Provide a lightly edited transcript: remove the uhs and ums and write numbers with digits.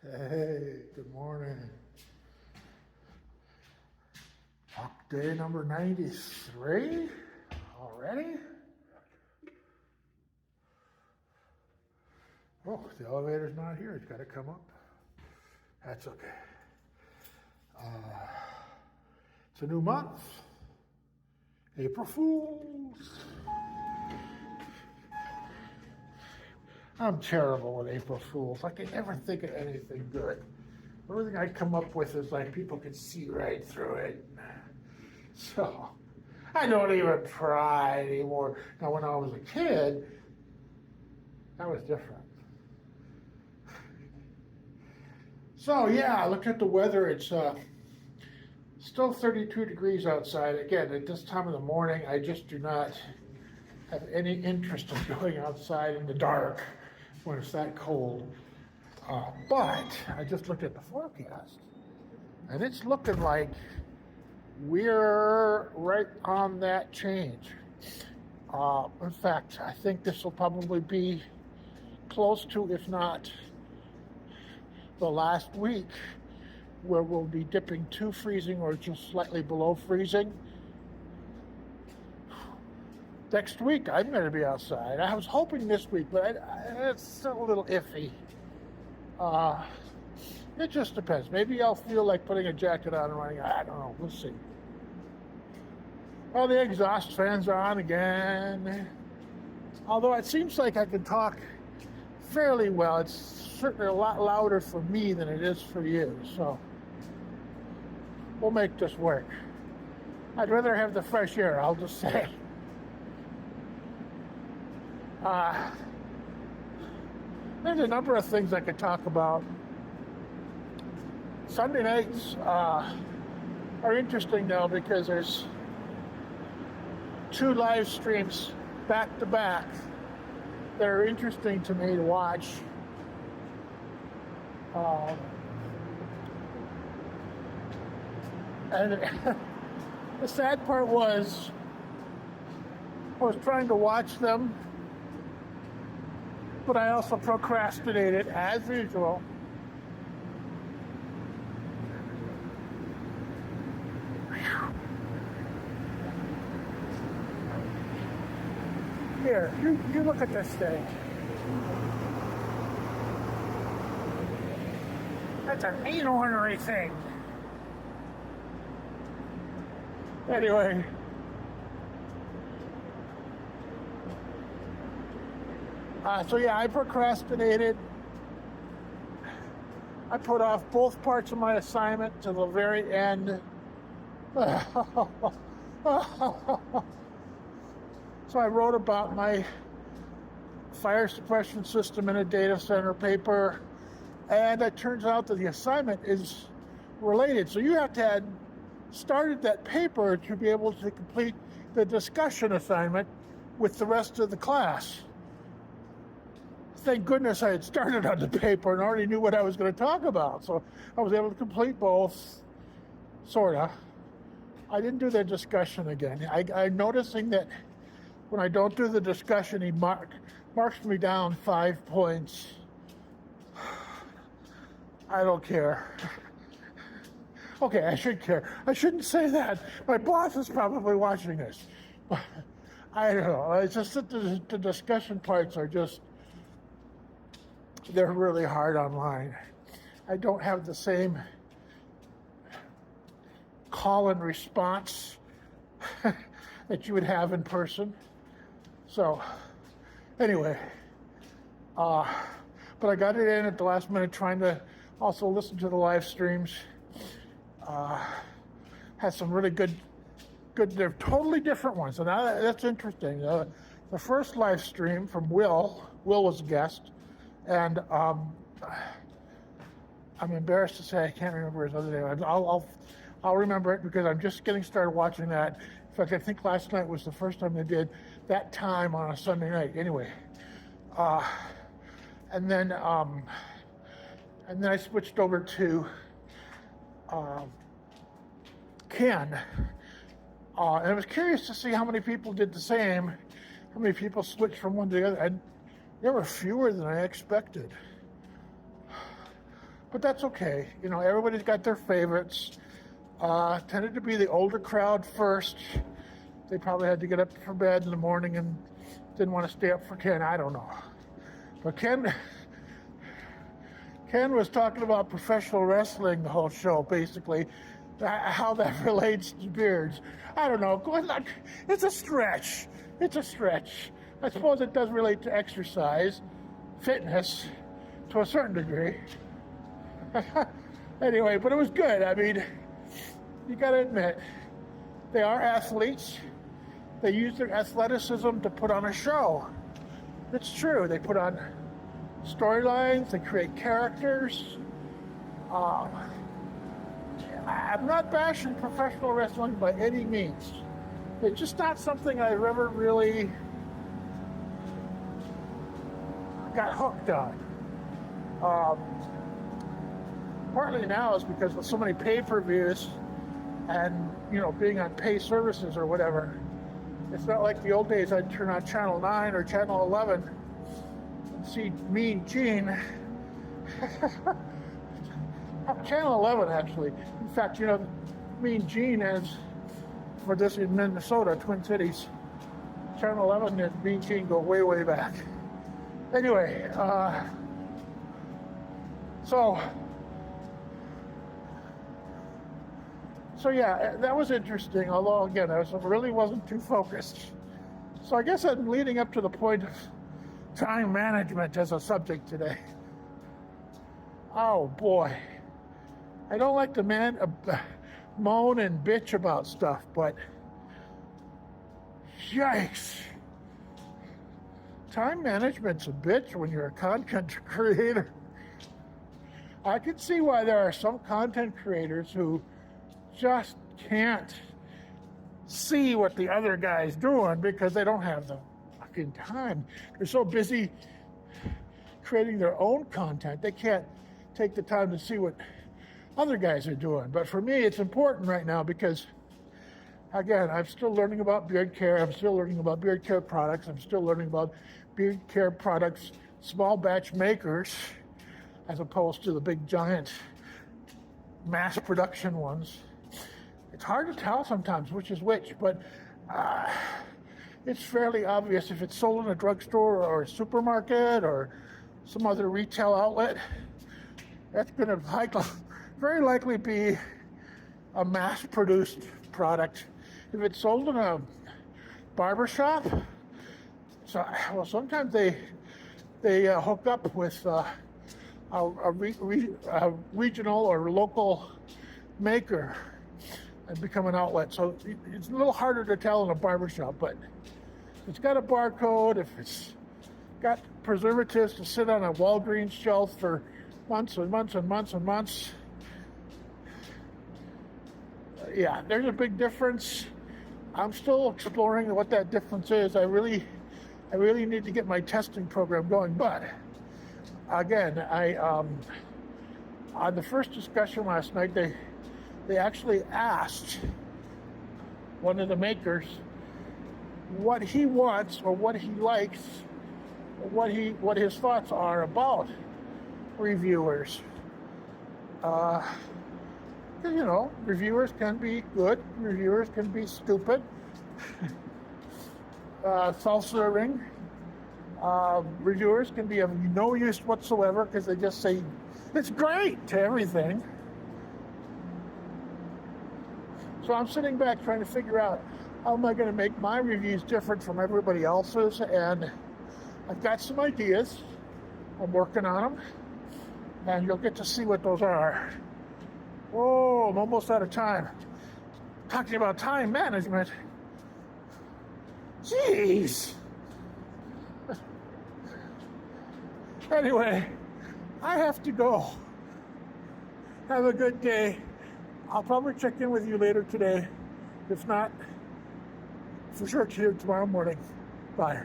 Hey, good morning. Walk day number 93 already? Oh, the elevator's not here. It's got to come up. That's okay. It's a new month. April Fools. I'm terrible with April Fools. I can never think of anything good. The only thing I come up with is like people can see right through it. So I don't even try anymore. Now, when I was a kid, that was different. So yeah, I looked at the weather. It's still 32 degrees outside. Again, at this time of the morning, I just do not have any interest in going outside in the dark when it's that cold. But I just looked at the forecast, and it's looking like we're right on that change. In fact, I think this will probably be close to, if not the last week, where we'll be dipping to freezing or just slightly below freezing. Next week, I'm going to be outside. I was hoping this week, but it's still a little iffy. It just depends. Maybe I'll feel like putting a jacket on and running. I don't know. We'll see. Well, the exhaust fans are on again. Although it seems like I can talk fairly well. It's certainly a lot louder for me than it is for you. So we'll make this work. I'd rather have the fresh air, I'll just say. There's a number of things I could talk about. Sunday nights are interesting now because there's two live streams back to back that are interesting to me to watch. And the sad part was I was trying to watch them, but I also procrastinated as usual. Here, you look at this thing. That's an ain't ornery thing. Anyway. So yeah, I procrastinated. I put off both parts of my assignment to the very end. So I wrote about my fire suppression system in a data center paper, and it turns out that the assignment is related. So you have to have started that paper to be able to complete the discussion assignment with the rest of the class. Thank goodness I had started on the paper and already knew what I was going to talk about. So I was able to complete both, sort of. I didn't do the discussion again. I'm noticing that when I don't do the discussion, he marks me down 5 points. I don't care. Okay, I should care. I shouldn't say that. My boss is probably watching this. I don't know. It's just that the discussion parts are just, they're really hard online. I don't have the same call and response that you would have in person. So, anyway, but I got it in at the last minute, trying to also listen to the live streams. Had some really good, they're totally different ones. So now that's interesting. The first live stream from Will was a guest. And I'm embarrassed to say I can't remember his other name. I'll remember it because I'm just getting started watching that. In fact, I think last night was the first time they did that time on a Sunday night. Anyway, and then I switched over to Ken, and I was curious to see how many people did the same. How many people switched from one to the other. And there were fewer than I expected. but that's okay. You know, everybody's got their favorites. Tended to be the older crowd first. They probably had to get up for bed in the morning and didn't want to stay up for Ken. I don't know. But Ken was talking about professional wrestling the whole show, basically, how that relates to beards. I don't know. It's a stretch. It's a stretch. I suppose it does relate to exercise, fitness, to a certain degree. Anyway, but it was good. I mean, you got to admit, they are athletes. They use their athleticism to put on a show. It's true. They put on storylines. They create characters. I'm not bashing professional wrestling by any means. It's just not something I've ever really got hooked on. Partly now is because of so many pay-per-views and, you know, being on pay services or whatever. It's not like the old days I'd turn on Channel 9 or Channel 11 and see Mean Gene. Channel 11, actually. In fact, you know, Mean Gene has, for this in Minnesota, Twin Cities, Channel 11 and Mean Gene go way, way back. Anyway, so yeah, that was interesting, although again, I really wasn't too focused. So I guess I'm leading up to the point of time management as a subject today. Oh boy. I don't like to moan and bitch about stuff, but yikes. Time management's a bitch when you're a content creator. I can see why there are some content creators who just can't see what the other guy's doing because they don't have the fucking time. They're so busy creating their own content, they can't take the time to see what other guys are doing. But for me, it's important right now because, again, I'm still learning about beard care. I'm still learning about beard care products. I'm still learning about beard care products, small batch makers, as opposed to the big giant mass production ones. It's hard to tell sometimes which is which, but it's fairly obvious if it's sold in a drugstore or a supermarket or some other retail outlet. That's going to very likely be a mass-produced product. If it's sold in a barbershop, sometimes they hook up with a regional or local maker and become an outlet. So it's a little harder to tell in a barbershop, but if it's got a barcode, if it's got preservatives to sit on a Walgreens shelf for months and months and months and months, yeah, there's a big difference. I'm still exploring what that difference is. I really need to get my testing program going. But again, on the first discussion last night, they actually asked one of the makers what he wants or what he likes, or what his thoughts are about reviewers. You know, reviewers can be good, reviewers can be stupid, self-serving. Reviewers can be of no use whatsoever because they just say, it's great to everything. So I'm sitting back trying to figure out how am I going to make my reviews different from everybody else's, and I've got some ideas. I'm working on them, and you'll get to see what those are. Oh, I'm almost out of time. Talking about time management. Jeez. Anyway, I have to go. Have a good day. I'll probably check in with you later today. If not, for sure, tomorrow morning. Bye.